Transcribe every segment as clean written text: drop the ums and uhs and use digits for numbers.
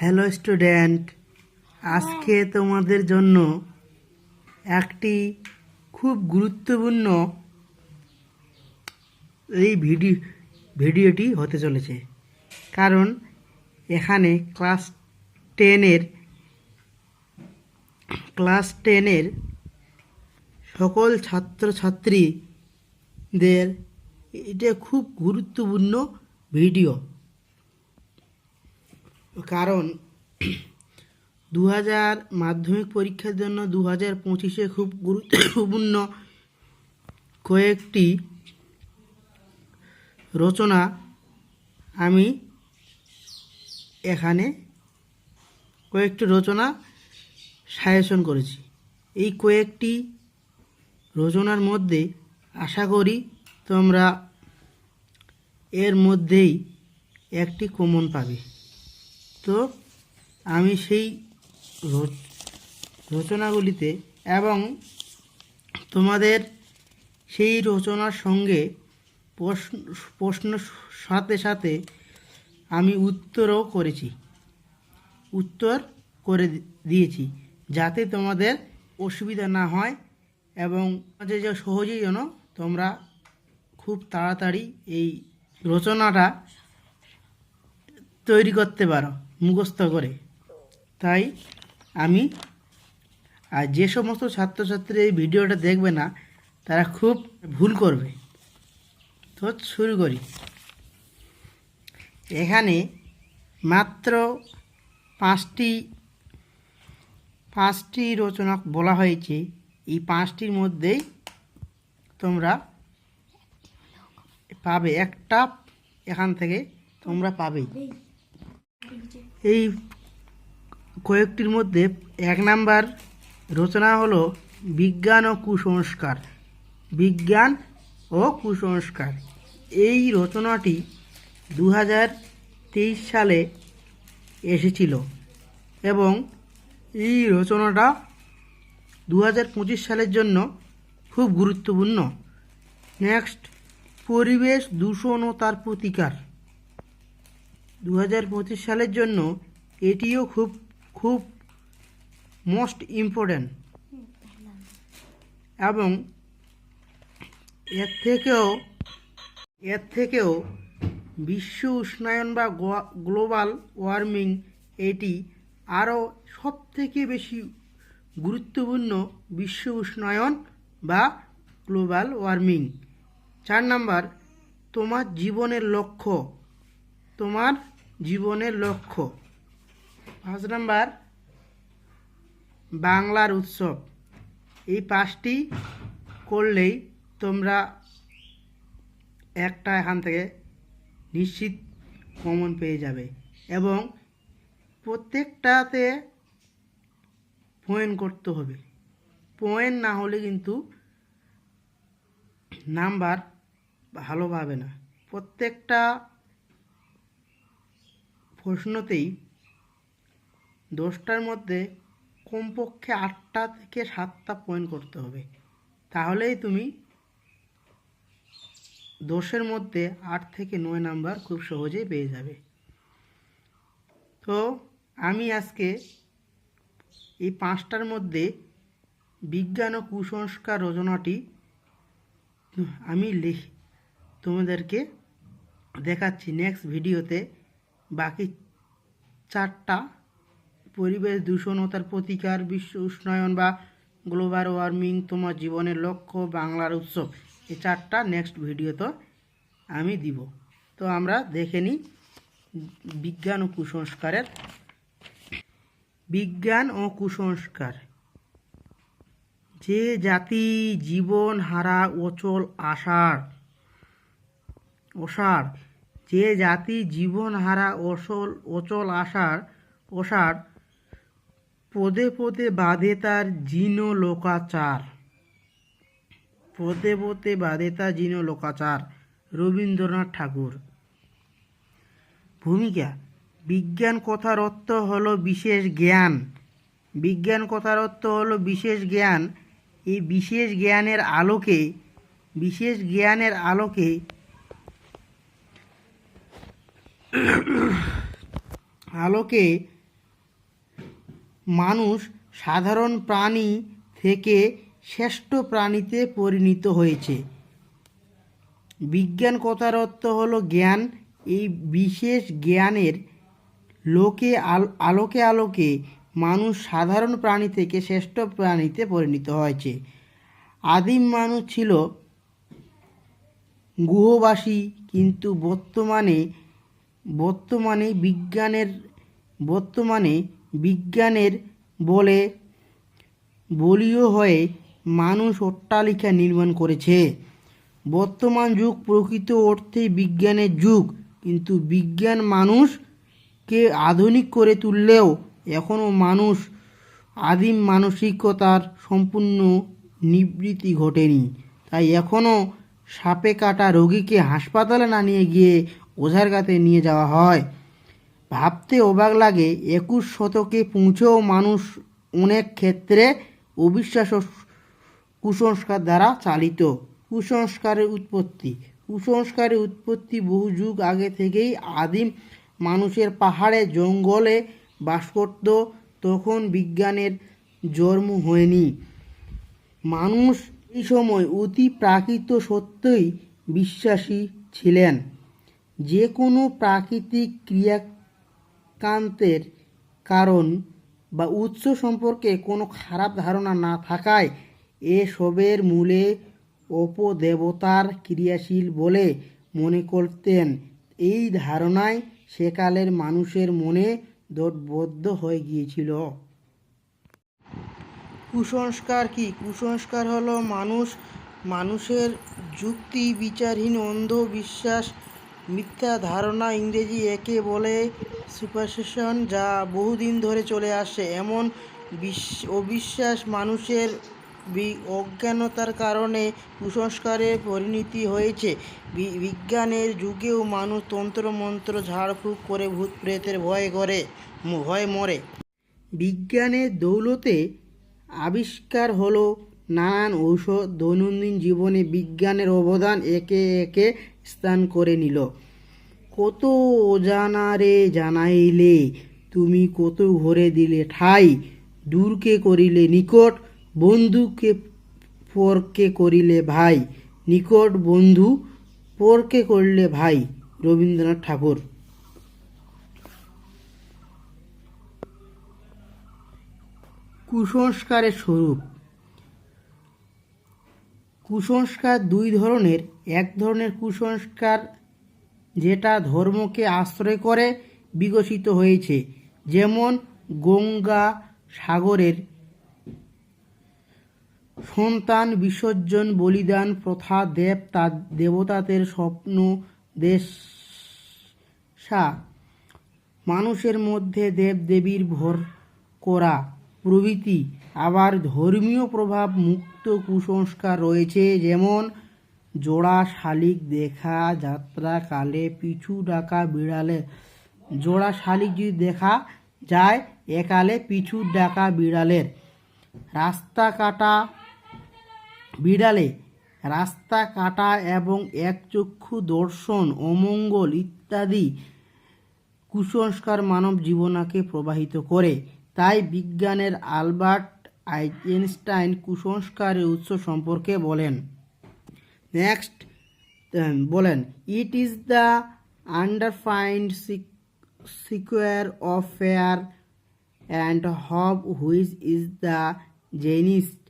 Hello student, আজকে তোমাদের জন্য একটি খুব গুরুত্বপূর্ণ এই ভিডিওটি হতে চলেছে। কারণ এখানে ক্লাস টেনের সকল ছাত্রছাত্রীদের এটা খুব গুরুত্বপূর্ণ ভিডিও। কারণ 2000 মাধ্যমিক পরীক্ষার জন্য 2025-এ খুব গুরুত্বপূর্ণ কয়েকটি রচনা আমি এখানে সাজেশন করেছি। এই কয়েকটি রচনার মধ্যে আশা করি তোমরা এর মধ্যেই একটি কমন পাবে। তো আমি সেই রচনাগুলিতে এবং তোমাদের সেই রচনার সঙ্গে প্রশ্ন সাথে সাথে আমি উত্তর করে দিয়েছি, যাতে তোমাদের অসুবিধা না হয় এবং যে সহজেই যেন তোমরা খুব তাড়াতাড়ি এই রচনাটা তৈরি করতে পারো মুখস্থ করে। তাই আমি আর যে সমস্ত ছাত্রছাত্রী এই ভিডিওটা দেখবে না তারা খুব ভুল করবে। তো শুরু করি। এখানে মাত্র পাঁচটি রচনা বলা হয়েছে। এই পাঁচটির মধ্যেই তোমরা পাবে একটা, এখান থেকে তোমরা পাবেই। এই কয়েকটির মধ্যে 1 নাম্বার রচনা হলো বিজ্ঞান ও কুসংস্কার। এই রচনাটি 2023 সালে এসেছিল এবং এই রচনাটা 2025 সালের জন্য খুব গুরুত্বপূর্ণ। নেক্সট, পরিবেশ দূষণ ও তার প্রতিকার। 2025 সালের জন্য এটিও খুব মোস্ট ইম্পর্ট্যান্ট এবং এর থেকেও বিশ্ব উষ্ণায়ন বা গ্লোবাল ওয়ার্মিং, এটি আরও সবথেকে বেশি গুরুত্বপূর্ণ, বিশ্ব উষ্ণায়ন বা গ্লোবাল ওয়ার্মিং। 4 নাম্বার, তোমার জীবনের লক্ষ্য। 5 নাম্বার, বাংলার উৎসব। এই 5টি করলেই তোমরা একটা এখান থেকে নিশ্চিত কমন পেয়ে যাবে এবং প্রত্যেকটাতে পয়েন্ট করতে হবে। পয়েন্ট না হলে কিন্তু নাম্বার ভালো পাবে না। প্রত্যেকটা প্রশ্নতেই 10টার মধ্যে কমপক্ষে 8টা থেকে 7টা পয়েন্ট করতে হবে, তাহলেই তুমি 10-এর মধ্যে 8 থেকে 9 নাম্বার খুব সহজেই পেয়ে যাবে। তো আমি আজকে এই 5টার মধ্যে বিজ্ঞান ও কুসংস্কার রচনাটি আমি তোমাদেরকে দেখাচ্ছি নেক্সট ভিডিওতে। বাকি 4টা, পরিবেশ দূষণ ও তার প্রতিকার, বিশ্ব উষ্ণায়ন বা গ্লোবাল ওয়ার্মিং, তোমার জীবনের লক্ষ্য, বাংলার উৎসব, এই 4টা নেক্সট ভিডিওতে আমি দিব। তো আমরা দেখে নিই বিজ্ঞান ও কুসংস্কার। যে জাতি জীবন হারা অচল আশার পদে পদে বাঁধে তার জীর্ণ লোকাচার। রবীন্দ্রনাথ ঠাকুর। ভূমিকা: বিজ্ঞান কথার অর্থ হলো বিশেষ জ্ঞান। এই বিশেষ জ্ঞানের আলোকে মানুষ সাধারণ প্রাণী থেকে শ্রেষ্ঠ প্রাণীতে পরিণত হয়েছে। বিজ্ঞান কথার অর্থ হলো জ্ঞান। এই বিশেষ জ্ঞানের আলোকে মানুষ সাধারণ প্রাণী থেকে শ্রেষ্ঠ প্রাণীতে পরিণত হয়েছে। আদিম মানুষ ছিল গুহবাসী, কিন্তু বর্তমানে বিজ্ঞানের বলীয় হয়ে মানুষ অট্টালিকা নির্মাণ করেছে। বর্তমান যুগ প্রকৃত অর্থে বিজ্ঞানের যুগ, কিন্তু বিজ্ঞান মানুষকে আধুনিক করে তুললেও এখনও মানুষ আদিম মানসিকতার সম্পূর্ণ নিবৃত্তি ঘটেনি। তাই এখনও সাপে কাটা রোগীকে হাসপাতালে না নিয়ে গিয়ে ওঝার কাছে নিয়ে যাওয়া হয়। ভাবতে অবাক লাগে, 21 শতকে পৌঁছেও মানুষ অনেক ক্ষেত্রে অবিশ্বাস ও কুসংস্কার দ্বারা চালিত। কুসংস্কারের উৎপত্তি বহু যুগ আগে থেকেই। আদিম মানুষের পাহাড়ে জঙ্গলে বাস করত, তখন বিজ্ঞানের জন্ম হয়নি। মানুষ এই সময় অতি প্রাকৃত সত্যই বিশ্বাসী ছিলেন। যে কোনো প্রাকৃতিক ক্রিয়াকাণ্ডের কারণ বা উৎস সম্পর্কে কোনো খারাপ ধারণা না থাকায় এসবের মূলে অপদেবতার ক্রিয়াশীল বলে মনে করতেন। এই ধারণায় সেকালের মানুষের মনে দৃঢ়বদ্ধ হয়ে গিয়েছিল। কুসংস্কার কি? কুসংস্কার হলো মানুষের যুক্তি বিচারহীন অন্ধ বিশ্বাস, মিথ্যা ধারণা। ইংরেজি একে বলে সুপারস্টিশন, যা বহুদিন ধরে চলে আসছে। এমন অবিশ্বাস মানুষের অজ্ঞানতার কারণে কুসংস্কারে পরিণত হয়েছে। বিজ্ঞানের যুগেও মানুষ তন্ত্রমন্ত্র ঝাড়ফুঁক করে ভূত প্রেতের ভয়ে মরে। বিজ্ঞানের দৌলতে আবিষ্কার হলো নানান ঔষধ। দৈনন্দিন জীবনে বিজ্ঞানের অবদান একে একে স্থান করে নিল। কত অজানারে জানাইলে তুমি, কত ঘরে দিলে ঠাই। দূরকে করিলে নিকট, বন্ধুকে পরকে করিলে ভাই। নিকট বন্ধু, পরকে করলে ভাই। রবীন্দ্রনাথ ঠাকুর। কুসংস্কারের স্বরূপ। কুসংস্কার দুই ধরনের। এক ধরনের কুসংস্কার যেটা ধর্মকে আশ্রয় করে বিকশিত হয়েছে, যেমন গঙ্গা সাগরের সন্তান বিসর্জন, বলিদান প্রথা, দেবতাদের স্বপ্ন দেশা, মানুষের মধ্যে দেবদেবীর ভর করা প্রভৃতি। আবার ধর্মীয় প্রভাব মুক্ত কুসংস্কার রয়েছে, যেমন জোড়া শালিক দেখা যাত্রা কালে পিছু ডাকা বিড়ালে। জোড়া শালিক যদি দেখা যায় একালে পিছু ডাকা বিড়ালের। রাস্তা কাটা এবং একচক্ষু দর্শন, অমঙ্গল ইত্যাদি কুসংস্কার মানব জীবনকে প্রভাবিত করে। তাই বিজ্ঞানের আলবার্ট আইনস্টাইন কুসংস্কারের উৎস সম্পর্কে বলেন, it is the undefined square of fair and hob which is the জেনিস্ট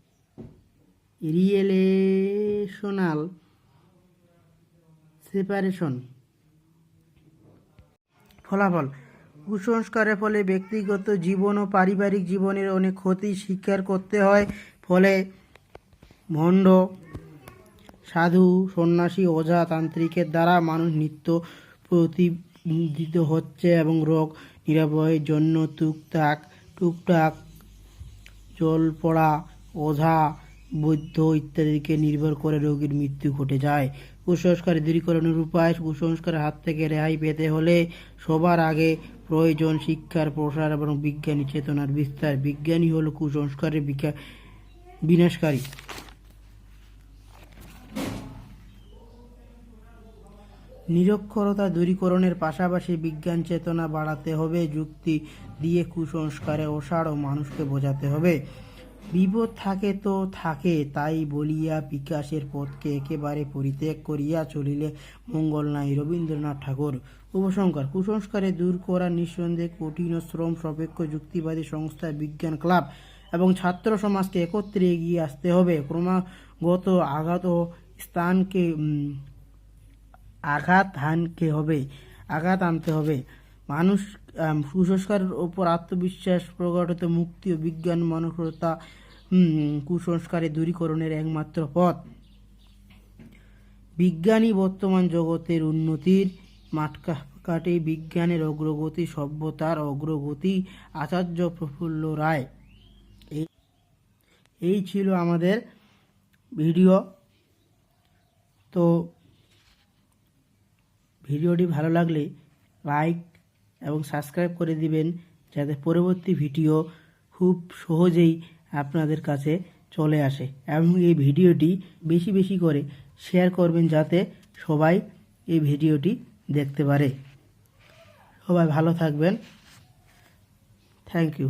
রিলেশনাল সেপারেশন। ফলাফল: কুসংস্কারের ফলে ব্যক্তিগত জীবন ও পারিবারিক জীবনের অনেক ক্ষতি স্বীকার করতে হয়। ফলে ভণ্ড, সাধু, সন্ন্যাসী, ওঝা, তান্ত্রিকের দ্বারা মানুষ নিত্য প্রতিনিধিত হচ্ছে এবং রোগ নিরাময়ের জন্য টুকটাক জলপড়া, ওঝা, বৈদ্য ইত্যাদিকে নির্ভর করে রোগীর মৃত্যু ঘটে যায়। কুসংস্কার দূরীকরণের উপায়: কুসংস্কারের হাত থেকে রেহাই পেতে হলে সবার আগে প্রয়োজন শিক্ষার প্রসার এবং বিজ্ঞানী চেতনার বিস্তার। বিজ্ঞানই হলো কুসংস্কারের বিনাশকারী। নিরক্ষরতা দূরীকরণের পাশাপাশি বিজ্ঞান চেতনা বাড়াতে হবে, যুক্তি দিয়ে কুসংস্কারে ওসাড় মানুষকে বোঝাতে হবে। বিপদ থাকে তো থাকে, তাই বলিয়া বিকাশের পথকে একেবারে পরিত্যাগ করিয়া চলিলে মঙ্গল নাই। রবীন্দ্রনাথ ঠাকুর। উপসংহার: কুসংস্কারে দূর করা নিঃসন্দেহে কঠিন ও শ্রম সাপেক্ষ। যুক্তিবাদী সংস্থা, বিজ্ঞান ক্লাব এবং ছাত্র সমাজকে একত্রে এগিয়ে আসতে হবে। ক্রমাগত আঘাত ও স্থানকে আঘাত আনতে হবে। মানুষ কুসংস্কারের ওপর আত্মবিশ্বাস প্রকট, মুক্তি ও বিজ্ঞান মানসতা কুসংস্কারের দূরীকরণের একমাত্র পথ। বিজ্ঞানই বর্তমান জগতের উন্নতির মাপকাঠি। বিজ্ঞানের অগ্রগতি, সভ্যতার অগ্রগতি। আচার্য প্রফুল্ল রায়। এই ছিল আমাদের ভিডিও। তো ভিডিওটি ভালো লাগলে লাইক এবং সাবস্ক্রাইব করে দিবেন, যাতে পরবর্তী ভিডিও খুব সহজেই আপনাদের কাছে চলে আসে। এবং এই ভিডিওটি বেশি বেশি করে শেয়ার করবেন, যাতে সবাই এই ভিডিওটি দেখতে পারে। সবাই ভালো থাকবেন। Thank you.